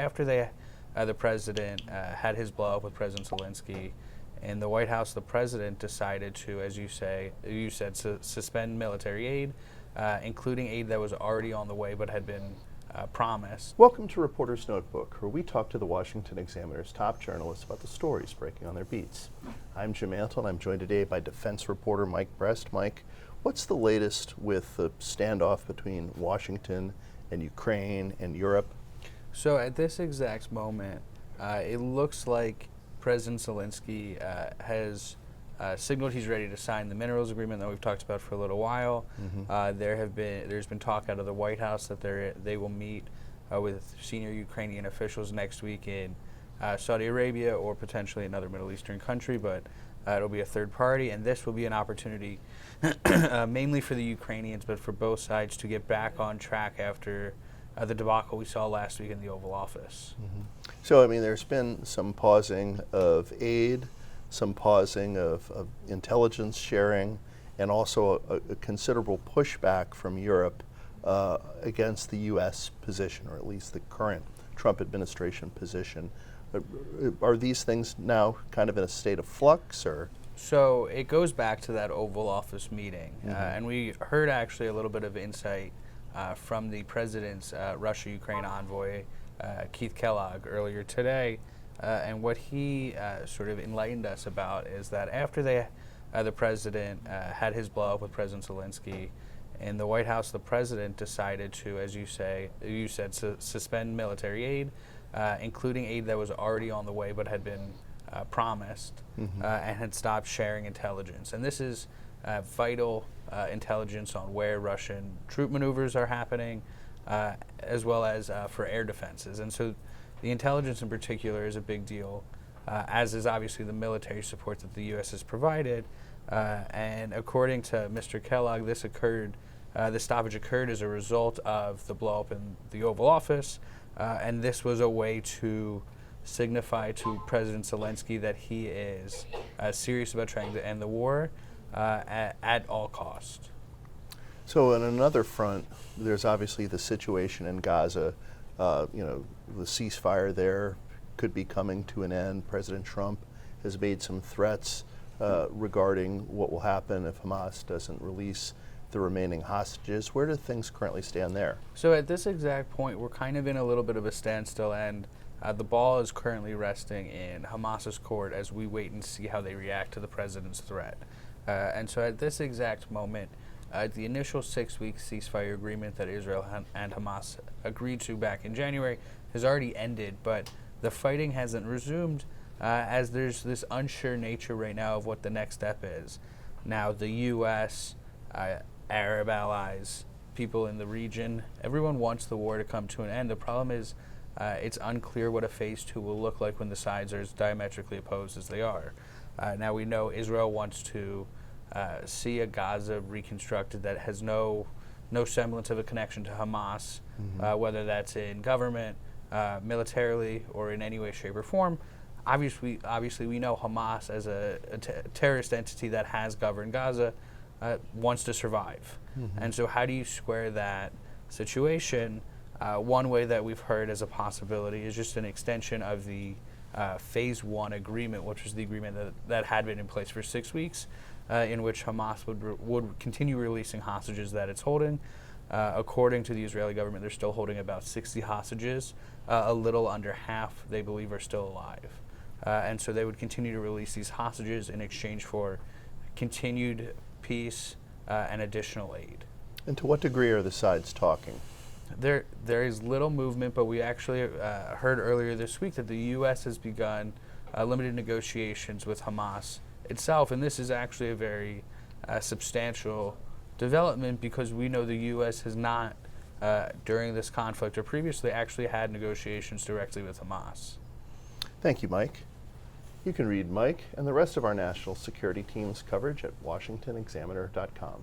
after the president had his blow up with President Zelensky, in the White House, the president decided to, as you said, suspend military aid, including aid that was already on the way but had been promised. Welcome to Reporter's Notebook, where we talk to the Washington Examiner's top journalists about the stories breaking on their beats. I'm Jim Antle, and I'm joined today by defense reporter Mike Brest. Mike, what's the latest with the standoff between Washington and Ukraine and Europe? So at this exact moment, it looks like President Zelensky has signaled he's ready to sign the minerals agreement that we've talked about for a little while. Mm-hmm. There's been talk out of the White House that they will meet with senior Ukrainian officials next week in Saudi Arabia or potentially another Middle Eastern country, but it'll be a third party, and this will be an opportunity mainly for the Ukrainians, but for both sides to get back on track after the debacle we saw last week in the Oval Office. Mm-hmm. So, I mean, there's been some pausing of aid, some pausing of intelligence sharing, and also a considerable pushback from Europe against the U.S. position, or at least the current Trump administration position. Are these things now kind of in a state of flux, or? So it goes back to that Oval Office meeting, Mm-hmm. And we heard actually a little bit of insight from the president's Russia-Ukraine envoy, Keith Kellogg, earlier today. And what he sort of enlightened us about is that after the president had his blow up with President Zelensky, in the White House, the president decided to, as you said, suspend military aid, including aid that was already on the way but had been promised, mm-hmm. And had stopped sharing intelligence. And this is vital intelligence on where Russian troop maneuvers are happening, as well as for air defenses. And so the intelligence in particular is a big deal, as is obviously the military support that the U.S. has provided. And according to Mr. Kellogg, this stoppage occurred as a result of the blow-up in the Oval Office, and this was a way to signify to President Zelensky that he is serious about trying to end the war at all cost. So on another front, there's obviously the situation in Gaza. The ceasefire there could be coming to an end. President Trump has made some threats regarding what will happen if Hamas doesn't release the remaining hostages. Where do things currently stand there? So at this exact point, we're kind of in a little bit of a standstill, and the ball is currently resting in Hamas's court as we wait and see how they react to the president's threat. And so at this exact moment, the initial 6-week ceasefire agreement that Israel and Hamas agreed to back in January has already ended, but the fighting hasn't resumed as there's this unsure nature right now of what the next step is. Now, the U.S., Arab allies, people in the region, everyone wants the war to come to an end. The problem is it's unclear what a phase 2 will look like when the sides are as diametrically opposed as they are. Now, we know Israel wants to see a Gaza reconstructed that has no semblance of a connection to Hamas, mm-hmm. Whether that's in government, militarily, or in any way, shape, or form. Obviously, we know Hamas as a terrorist entity that has governed Gaza wants to survive. Mm-hmm. And so how do you square that situation? One way that we've heard as a possibility is just an extension of the Phase 1 agreement, which was the agreement that had been in place for 6 weeks, in which Hamas would continue releasing hostages that it's holding. According to the Israeli government, they're still holding about 60 hostages. A little under half, they believe, are still alive. And so they would continue to release these hostages in exchange for continued peace and additional aid. And to what degree are the sides talking? There is little movement, but we actually heard earlier this week that the U.S. has begun limited negotiations with Hamas itself, and this is actually a very substantial development because we know the U.S. has not, during this conflict or previously, actually had negotiations directly with Hamas. Thank you, Mike. You can read Mike and the rest of our national security team's coverage at washingtonexaminer.com.